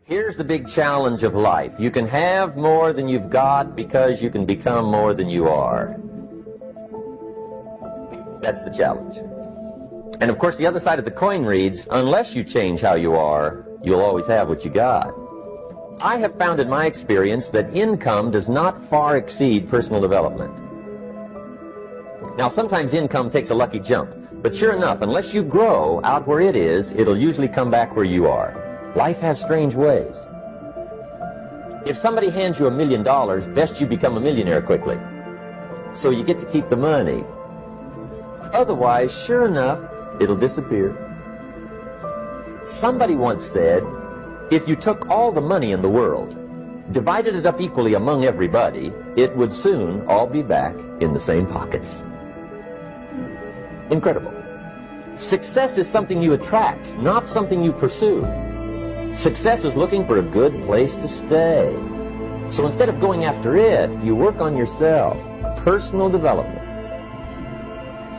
Here's the big challenge of life. You can have more than you've got because you can become more than you are. That's the challenge. And of course, the other side of the coin reads, unless you change how you are, you'll always have what you got. I have found in my experience that income does not far exceed personal development. Now, sometimes income takes a lucky jump, but sure enough, unless you grow out where it is, it'll usually come back where you are. Life has strange ways. If somebody hands you $1 million, best you become a millionaire quickly, so you get to keep the money. Otherwise, sure enough, it'll disappear. Somebody once said, if you took all the money in the world, divided it up equally among everybody, it would soon all be back in the same pockets. Incredible. Success is something you attract, not something you pursue. Success is looking for a good place to stay. So instead of going after it, you work on yourself. Personal development.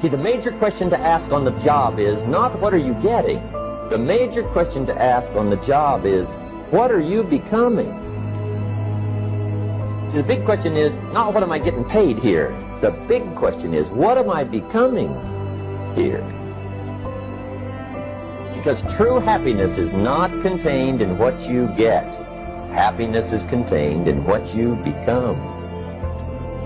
See, the major question to ask on the job is not what are you getting? The major question to ask on the job is, what are you becoming? See, the big question is not what am I getting paid here? The big question is, what am I becoming here? Because true happiness is not contained in what you get. Happiness is contained in what you become.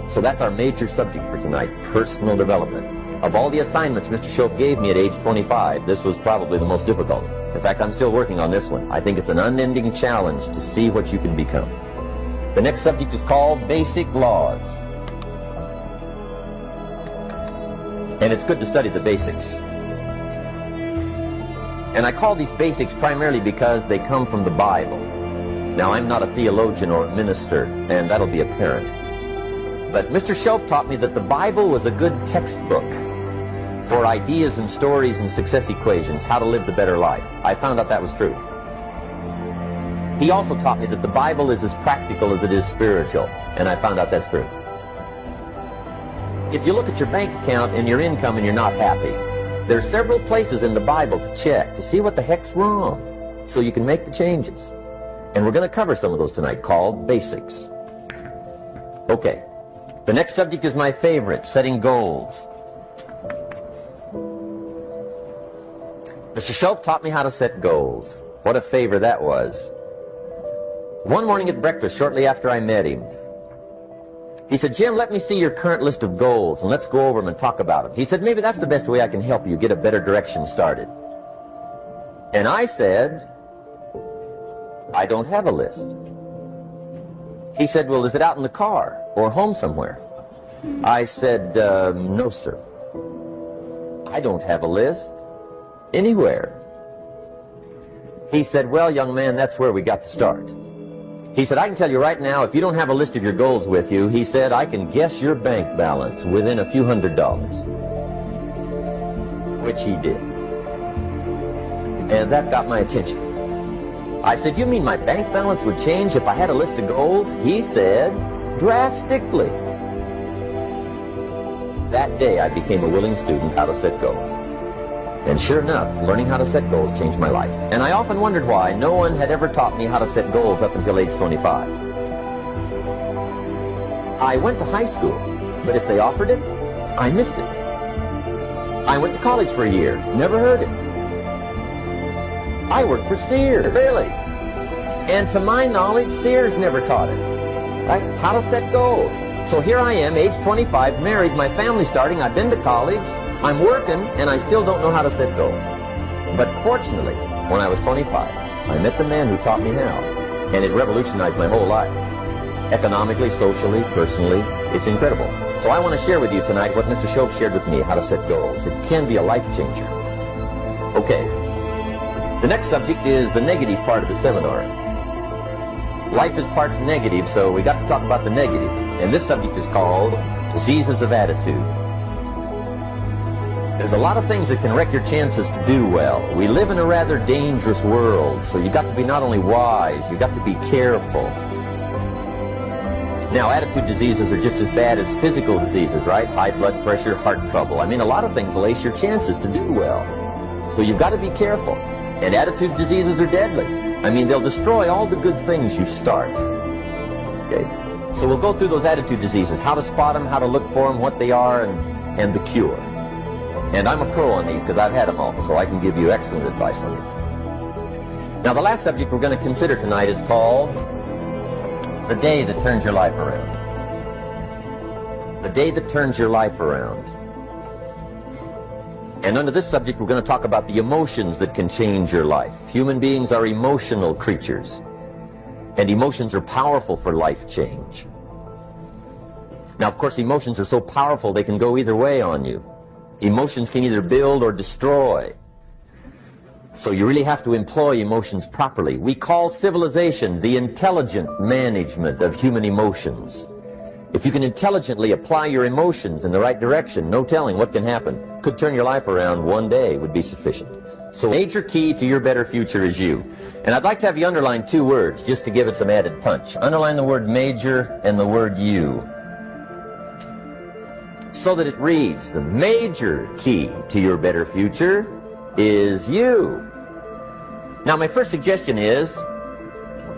So that's our major subject for tonight, personal development. Of all the assignments Mr. Shoaff gave me at age 25, this was probably the most difficult. In fact, I'm still working on this one. I think it's an unending challenge to see what you can become. The next subject is called Basic Laws. And it's good to study the basics. And I call these basics primarily because they come from the Bible. Now, I'm not a theologian or a minister, and that'll be apparent. But Mr. Shoaff taught me that the Bible was a good textbook for ideas and stories and success equations, how to live the better life. I found out that was true. He also taught me that the Bible is as practical as it is spiritual, and I found out that's true. If you look at your bank account and your income and you're not happy, there are several places in the Bible to check to see what the heck's wrong, so you can make the changes. And we're going to cover some of those tonight, called basics. Okay. The next subject is my favorite, setting goals. Mr. Shoaff taught me how to set goals. What a favor that was. One morning at breakfast, shortly after I met him, he said, Jim, let me see your current list of goals, and let's go over them and talk about them. He said, maybe that's the best way I can help you get a better direction started. And I said, I don't have a list. He said, well, is it out in the car or home somewhere? I said, no, sir. I don't have a list anywhere. He said, well, young man, that's where we got to start. He said, I can tell you right now, if you don't have a list of your goals with you, he said, I can guess your bank balance within a few $100s. Which he did. And that got my attention. I said, you mean my bank balance would change if I had a list of goals? He said, drastically. That day, I became a willing student how to set goals. And sure enough, learning how to set goals changed my life. And I often wondered why no one had ever taught me how to set goals up until age 25. I went to high school, but if they offered it, I missed it. I went to college for a year, never heard it. I worked for Sears, really. And to my knowledge, Sears never taught it. Right? How to set goals. So here I am, age 25, married, my family's starting, I've been to college, I'm working, and I still don't know how to set goals. But fortunately, when I was 25, I met the man who taught me how, and it revolutionized my whole life. Economically, socially, personally, it's incredible. So I want to share with you tonight what Mr. Shoaff shared with me, how to set goals. It can be a life changer. Okay. The next subject is the negative part of the seminar. Life is part negative, so we got to talk about the negative. And this subject is called diseases of attitude. There's a lot of things that can wreck your chances to do well. We live in a rather dangerous world, so you got to be not only wise, you got to be careful. Now, attitude diseases are just as bad as physical diseases, right? High blood pressure, heart trouble. I mean, a lot of things lace your chances to do well. So you've got to be careful. And attitude diseases are deadly. I mean, they'll destroy all the good things you start. Okay? So we'll go through those attitude diseases, how to spot them, how to look for them, what they are, and the cure. And I'm a pro on these because I've had them all, so I can give you excellent advice on these. Now, the last subject we're going to consider tonight is called the day that turns your life around. The day that turns your life around. And under this subject, we're going to talk about the emotions that can change your life. Human beings are emotional creatures, and emotions are powerful for life change. Now, of course, emotions are so powerful they can go either way on you. Emotions can either build or destroy. So you really have to employ emotions properly. We call civilization the intelligent management of human emotions. If you can intelligently apply your emotions in the right direction, no telling what can happen. Could turn your life around one day would be sufficient. So major key to your better future is you. And I'd like to have you underline two words just to give it some added punch. Underline the word major and the word you, so that it reads, the major key to your better future is you. Now, my first suggestion is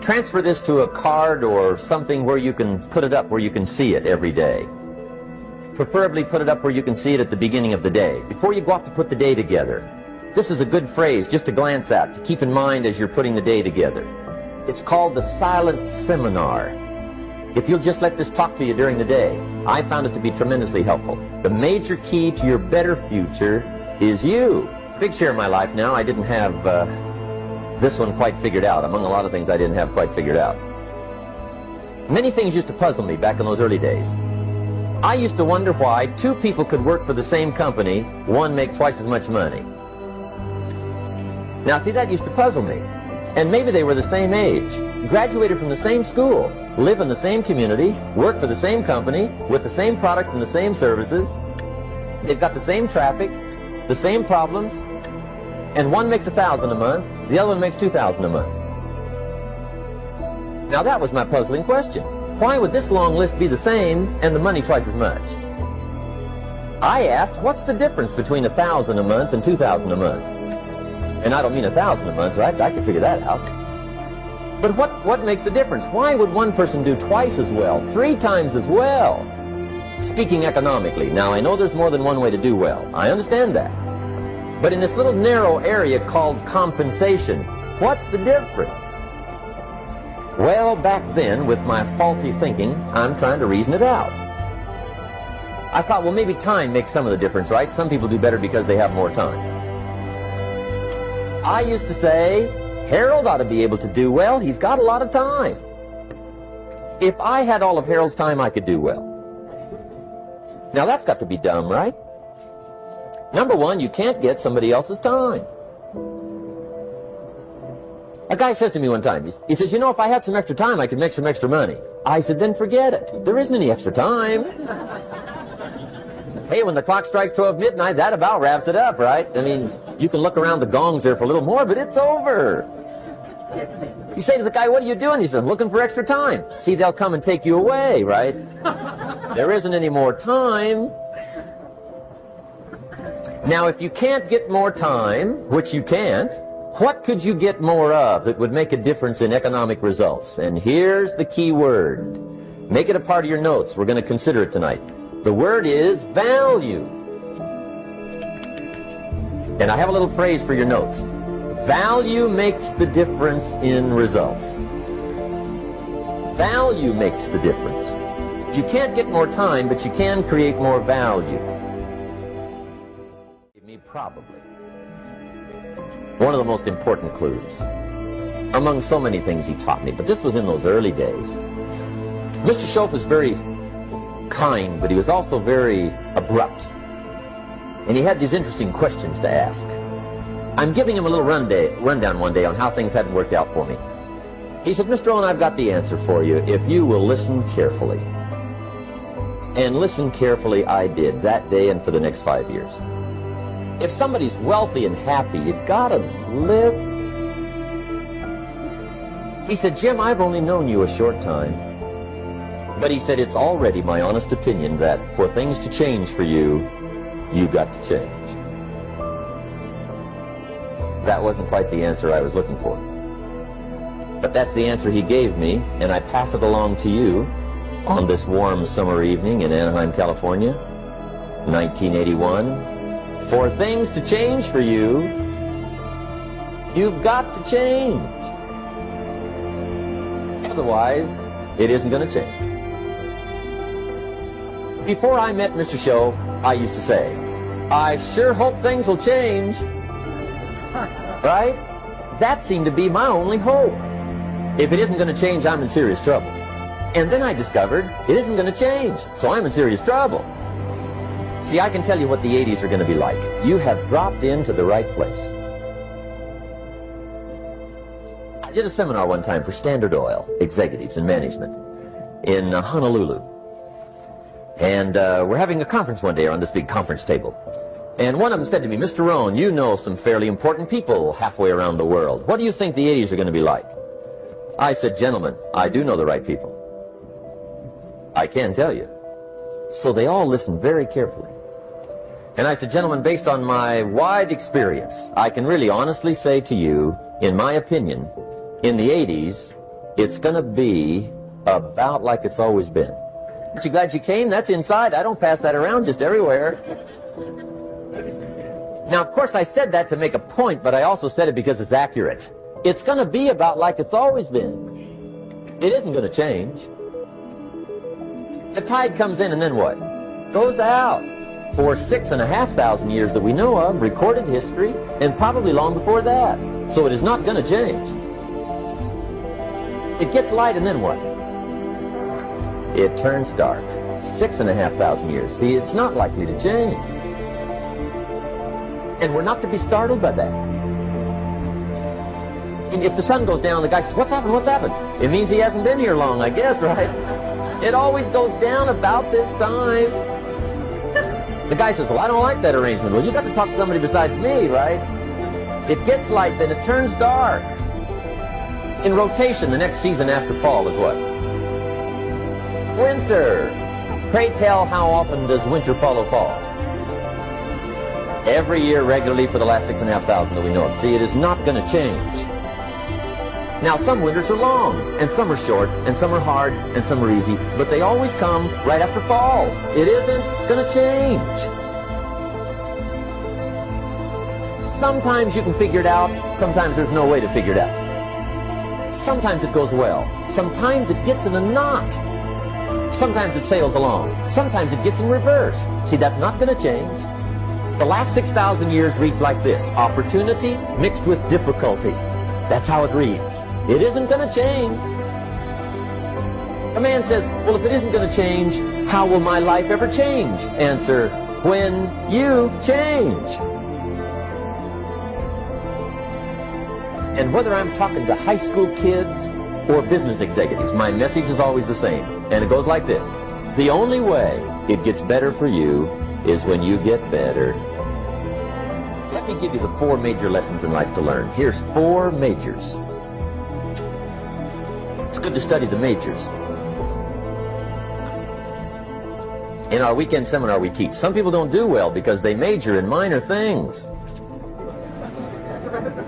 transfer this to a card or something where you can put it up where you can see it every day. Preferably put it up where you can see it at the beginning of the day, before you go off to put the day together. This is a good phrase just to glance at, to keep in mind as you're putting the day together. It's called the silent seminar. If you'll just let this talk to you during the day, I found it to be tremendously helpful. The major key to your better future is you. Big share of my life now, I didn't have this one quite figured out. Among a lot of things I didn't have quite figured out. Many things used to puzzle me back in those early days. I used to wonder why two people could work for the same company, one make twice as much money. Now, see, that used to puzzle me. And maybe they were the same age, graduated from the same school, live in the same community, work for the same company, with the same products and the same services. They've got the same traffic, the same problems, and one makes $1,000 a month, the other one makes $2,000 a month. Now, that was my puzzling question. Why would this long list be the same and the money twice as much? I asked, what's the difference between $1,000 a month and $2,000 a month? And I don't mean $1,000 a month, right? I can figure that out. But what makes the difference? Why would one person do twice as well, 3 times as well? Speaking economically, now I know there's more than one way to do well. I understand that. But in this little narrow area called compensation, what's the difference? Well, back then, with my faulty thinking, I'm trying to reason it out. I thought, well, maybe time makes some of the difference, right? Some people do better because they have more time. I used to say, Harold ought to be able to do well. He's got a lot of time. If I had all of Harold's time, I could do well. Now, that's got to be dumb, right? Number one, you can't get somebody else's time. A guy says to me one time, he says, you know, if I had some extra time, I could make some extra money. I said, then forget it. There isn't any extra time. Hey, when the clock strikes 12 midnight, that about wraps it up, right? I mean, you can look around the gongs there for a little more, but it's over. You say to the guy, what are you doing? He says, I'm looking for extra time. See, they'll come and take you away, right? There isn't any more time. Now, if you can't get more time, which you can't, what could you get more of that would make a difference in economic results? And here's the key word. Make it a part of your notes. We're going to consider it tonight. The word is value. And I have a little phrase for your notes. Value makes the difference in results. Value makes the difference. You can't get more time, but you can create more value. Probably one of the most important clues among so many things he taught me, but this was in those early days. Mr. Schoaf was very kind, but he was also very abrupt, and he had these interesting questions to ask. I'm giving him a little rundown one day on how things hadn't worked out for me. He said, Mr. Rohn, I've got the answer for you if you will listen carefully. And listen carefully I did that day and for the next 5 years. If somebody's wealthy and happy, you've got to listen. He said, Jim, I've only known you a short time. But he said, it's already my honest opinion that for things to change for you, you've got to change. That wasn't quite the answer I was looking for. But that's the answer he gave me, and I pass it along to you on this warm summer evening in Anaheim, California, 1981. For things to change for you, you've got to change. Otherwise, it isn't going to change. Before I met Mr. Shove, I used to say, I sure hope things will change. Right? That seemed to be my only hope. If it isn't going to change, I'm in serious trouble. And then I discovered it isn't going to change, so I'm in serious trouble. See, I can tell you what the 80s are going to be like. You have dropped into the right place. I did a seminar one time for Standard Oil executives and management in Honolulu. And we're having a conference one day on this big conference table. And one of them said to me, Mr. Rohn, you know some fairly important people halfway around the world. What do you think the 80s are going to be like? I said, gentlemen, I do know the right people. I can tell you. So they all listened very carefully. And I said, gentlemen, based on my wide experience, I can really honestly say to you, in my opinion, in the 80s, it's going to be about like it's always been. Aren't you glad you came? That's inside. I don't pass that around just everywhere. Now, of course, I said that to make a point, but I also said it because it's accurate. It's going to be about like it's always been. It isn't going to change. The tide comes in and then what? Goes out. For 6,500 years that we know of, recorded history, and probably long before that. So it is not going to change. It gets light and then what? It turns dark. 6,500 years. See, it's not likely to change. And we're not to be startled by that. And if the sun goes down, the guy says, what's happened, what's happened? It means he hasn't been here long, I guess, right? It always goes down about this time. The guy says, well, I don't like that arrangement. Well, you got to talk to somebody besides me, right? It gets light, then it turns dark. In rotation, the next season after fall is what? Winter. Pray tell, how often does winter follow fall? Every year regularly for the last 6,500 that we know of. See, it is not going to change. Now, some winters are long, and some are short, and some are hard, and some are easy, but they always come right after falls. It isn't going to change. Sometimes you can figure it out, sometimes there's no way to figure it out. Sometimes it goes well, sometimes it gets in a knot. Sometimes it sails along, sometimes it gets in reverse. See, that's not going to change. The last 6,000 years reads like this: opportunity mixed with difficulty. That's how it reads. It isn't going to change. A man says, well, if it isn't going to change, how will my life ever change? Answer, when you change. And whether I'm talking to high school kids or business executives, my message is always the same. And it goes like this: the only way it gets better for you is when you get better. Let me give you the 4 major lessons in life to learn. Here's 4 majors. It's good to study the majors. In our weekend seminar we teach, some people don't do well because they major in minor things.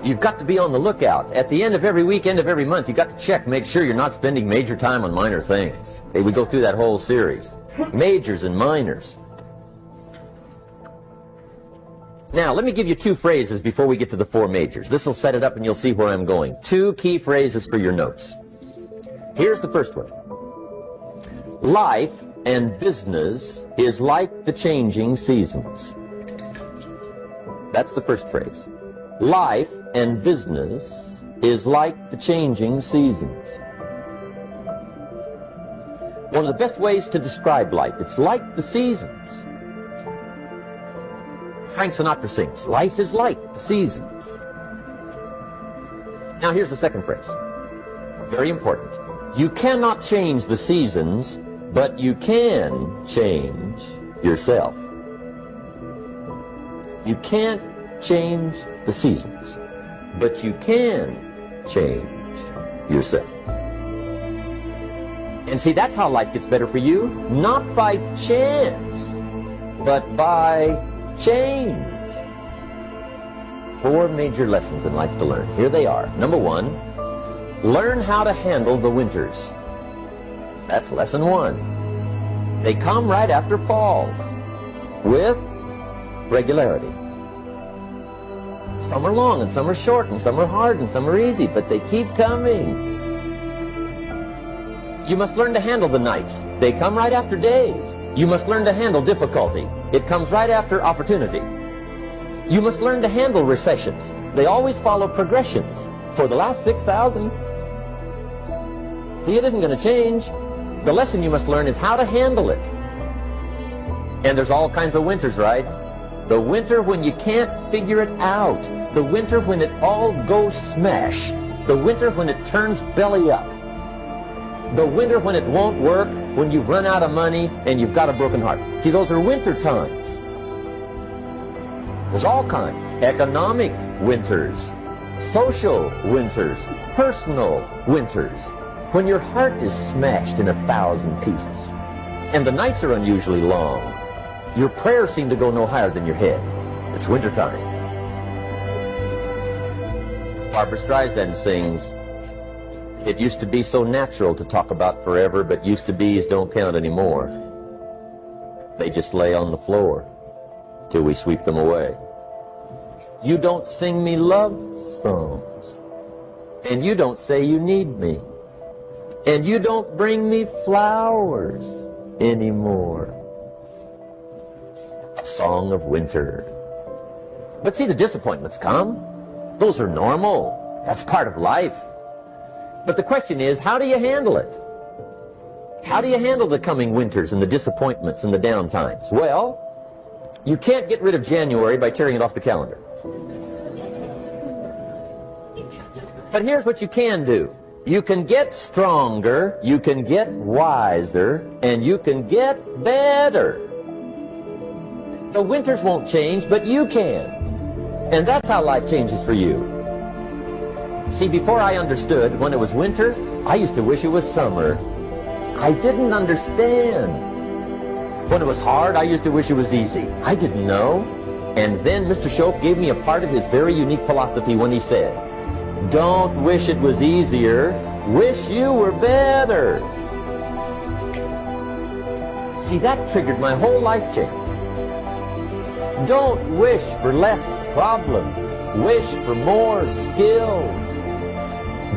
You've got to be on the lookout. At the end of every week, end of every month, you've got to check, make sure you're not spending major time on minor things. Okay, we go through that whole series. Majors and minors. Now, let me give you 2 phrases before we get to the 4 majors. This will set it up and you'll see where I'm going. 2 key phrases for your notes. Here's the first one. Life and business is like the changing seasons. That's the first phrase. Life and business is like the changing seasons. One of the best ways to describe life, it's like the seasons. Frank Sinatra sings, life is like the seasons. Now here's the second phrase. Very important. You cannot change the seasons, but you can change yourself. You can't change the seasons, but you can change yourself. And see, that's how life gets better for you, not by chance, but by change. 4 major lessons in life to learn. Here they are. Number 1, Learn how to handle the winters. That's lesson 1. They come right after falls, with regularity. Some are long, and some are short, and some are hard, and some are easy, but they keep coming. You must learn to handle the nights. They come right after days. You must learn to handle difficulty. It comes right after opportunity. You must learn to handle recessions. They always follow progressions. For the last 6,000. See, it isn't going to change. The lesson you must learn is how to handle it. And there's all kinds of winters, right? The winter when you can't figure it out. The winter when it all goes smash. The winter when it turns belly up. The winter when it won't work, when you've run out of money and you've got a broken heart. See, those are winter times. There's all kinds. Economic winters, social winters, personal winters. When your heart is smashed in 1,000 pieces and the nights are unusually long, your prayers seem to go no higher than your head. It's wintertime. Barbra Streisand sings, "It used to be so natural to talk about forever, but used to be's don't count anymore. They just lay on the floor till we sweep them away. You don't sing me love songs, and you don't say you need me, and you don't bring me flowers anymore." A song of winter. But see, the disappointments come. Those are normal. That's part of life. But the question is, how do you handle it? How do you handle the coming winters and the disappointments and the down times? Well, you can't get rid of January by tearing it off the calendar. But here's what you can do. You can get stronger, you can get wiser, and you can get better. The winters won't change, but you can. And that's how life changes for you. See, before I understood, when it was winter, I used to wish it was summer. I didn't understand. When it was hard, I used to wish it was easy. I didn't know. And then Mr. Shoaff gave me a part of his very unique philosophy when he said, "Don't wish it was easier, wish you were better." See, that triggered my whole life change. Don't wish for less problems, wish for more skills.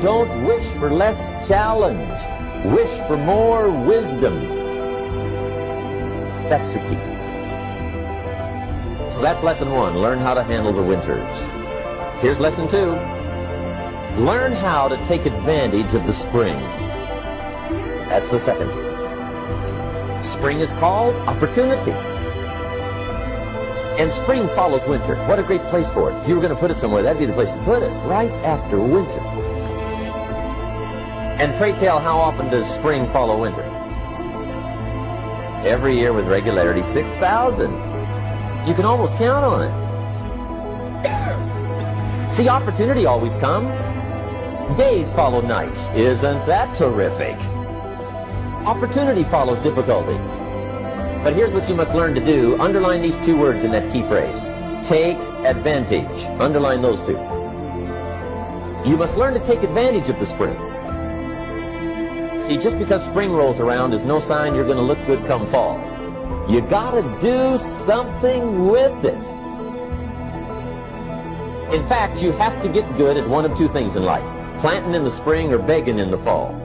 Don't wish for less challenge, wish for more wisdom. That's the key. So that's lesson 1, learn how to handle the winters. Here's lesson 2. Learn how to take advantage of the spring. That's the second. Spring is called opportunity. And spring follows winter. What a great place for it. If you were going to put it somewhere, that'd be the place to put it, right after winter. And pray tell, how often does spring follow winter? Every year with regularity, 6,000. You can almost count on it. See, opportunity always comes. Days follow nights. Isn't that terrific? Opportunity follows difficulty. But here's what you must learn to do. Underline these 2 words in that key phrase. Take advantage. Underline those 2. You must learn to take advantage of the spring. See, just because spring rolls around is no sign you're going to look good come fall. You got to do something with it. In fact, you have to get good at one of 2 things in life. Planting in the spring or begging in the fall.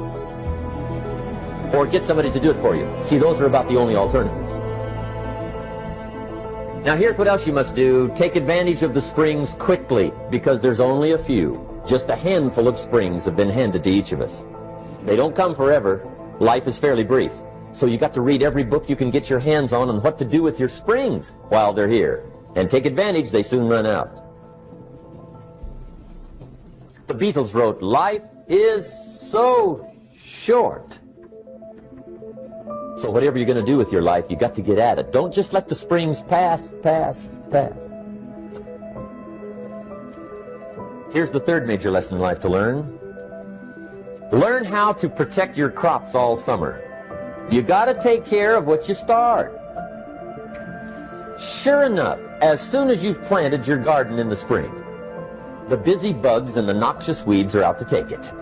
Or get somebody to do it for you. See, those are about the only alternatives. Now here's what else you must do. Take advantage of the springs quickly, because there's only a few. Just a handful of springs have been handed to each of us. They don't come forever. Life is fairly brief. So you got to read every book you can get your hands on what to do with your springs while they're here. And take advantage, they soon run out. The Beatles wrote, "Life is so short." So whatever you're going to do with your life, you got to get at it. Don't just let the springs pass. Here's the third major lesson in life to learn. Learn how to protect your crops all summer. You got to take care of what you start. Sure enough, as soon as you've planted your garden in the spring, the busy bugs and the noxious weeds are out to take it.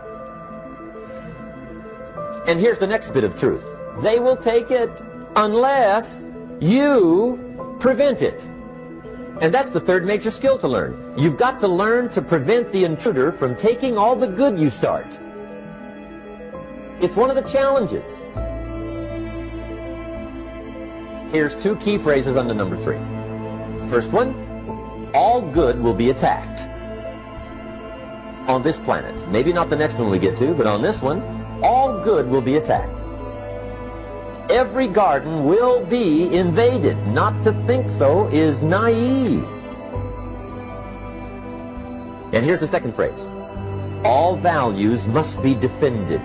And here's the next bit of truth. They will take it unless you prevent it. And that's the third major skill to learn. You've got to learn to prevent the intruder from taking all the good you start. It's one of the challenges. Here's two key phrases under number 3. First one, all good will be attacked. On this planet. Maybe not the next one we get to, but on this one, all good will be attacked. Every garden will be invaded. Not to think so is naive. And here's the second phrase. All values must be defended.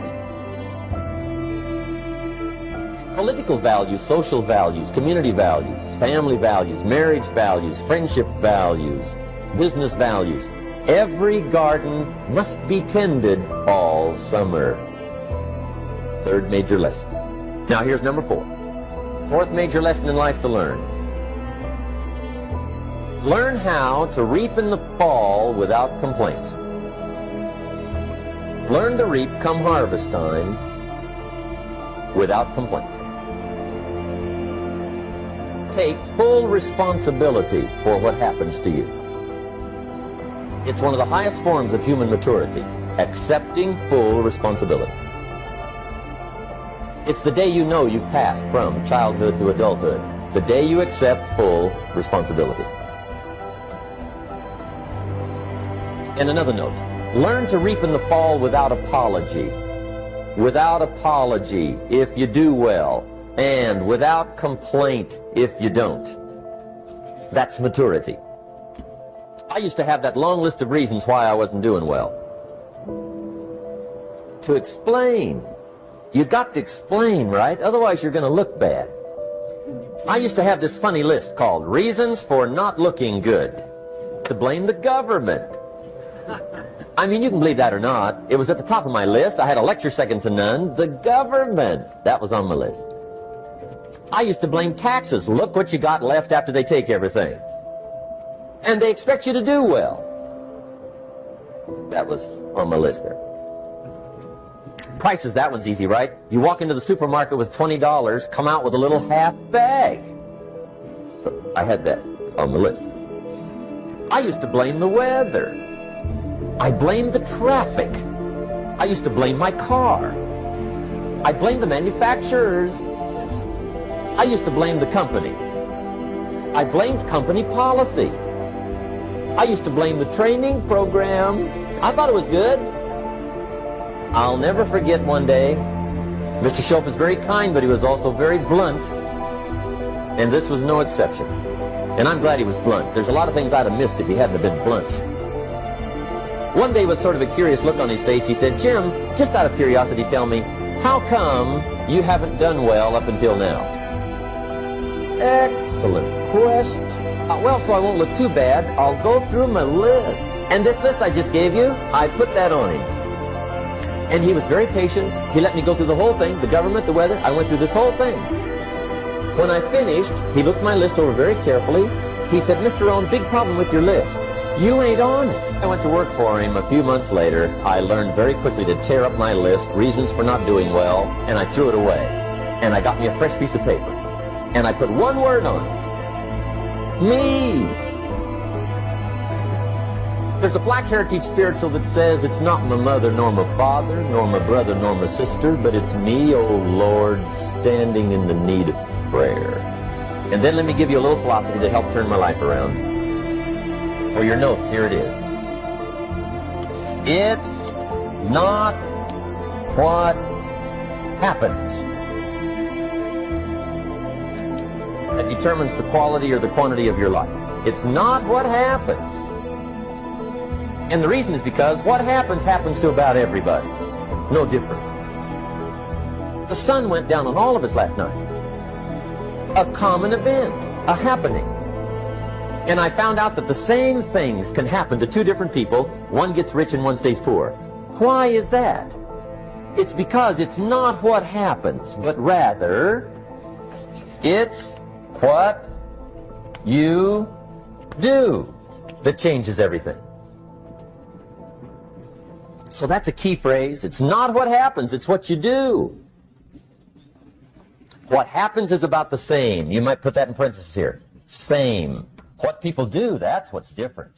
Political values, social values, community values, family values, marriage values, friendship values, business values. Every garden must be tended all summer. Third major lesson. Now here's number 4. Fourth major lesson in life to learn. Learn how to reap in the fall without complaint. Learn to reap come harvest time without complaint. Take full responsibility for what happens to you. It's one of the highest forms of human maturity, accepting full responsibility. It's the day you know you've passed from childhood to adulthood, the day you accept full responsibility. And another note, learn to reap in the fall without apology. Without apology if you do well, and without complaint if you don't. That's maturity. I used to have that long list of reasons why I wasn't doing well. To explain. You got to explain, right? Otherwise you're going to look bad. I used to have this funny list called Reasons for Not Looking Good. To blame the government. I mean, you can believe that or not. It was at the top of my list. I had a lecture second to none. The government. That was on my list. I used to blame taxes. Look what you got left after they take everything. And they expect you to do well. That was on my list there. Prices, that one's easy, right? You walk into the supermarket with $20, come out with a little half bag. So I had that on the list. I used to blame the weather. I blamed the traffic. I used to blame my car. I blamed the manufacturers. I used to blame the company. I blamed company policy. I used to blame the training program. I thought it was good. I'll never forget one day, Mr. Schoaf was very kind, but he was also very blunt. And this was no exception. And I'm glad he was blunt. There's a lot of things I'd have missed if he hadn't been blunt. One day, with sort of a curious look on his face, he said, Jim, just out of curiosity, tell me, how come you haven't done well up until now? Excellent question. Well, so I won't look too bad, I'll go through my list. And this list I just gave you, I put that on him. And he was very patient. He let me go through the whole thing, the government, the weather. I went through this whole thing. When I finished, he looked my list over very carefully. He said, Mr. Rohn, big problem with your list. You ain't on it. I went to work for him a few months later. I learned very quickly to tear up my list, reasons for not doing well, and I threw it away. And I got me a fresh piece of paper. And I put one word on it. Me. There's a Black Heritage spiritual that says it's not my mother nor my father, nor my brother nor my sister, but it's me, oh Lord, standing in the need of prayer. And then let me give you a little philosophy to help turn my life around. For your notes, here it is. It's not what happens that determines the quality or the quantity of your life. It's not what happens. And the reason is because what happens to about everybody. No different. The sun went down on all of us last night. A common event, a happening. And I found out that the same things can happen to two different people. One gets rich and one stays poor. Why is that? It's because it's not what happens, but rather it's what you do that changes everything. So that's a key phrase. It's not what happens, it's what you do. What happens is about the same. You might put that in parentheses here. Same. What people do, that's what's different.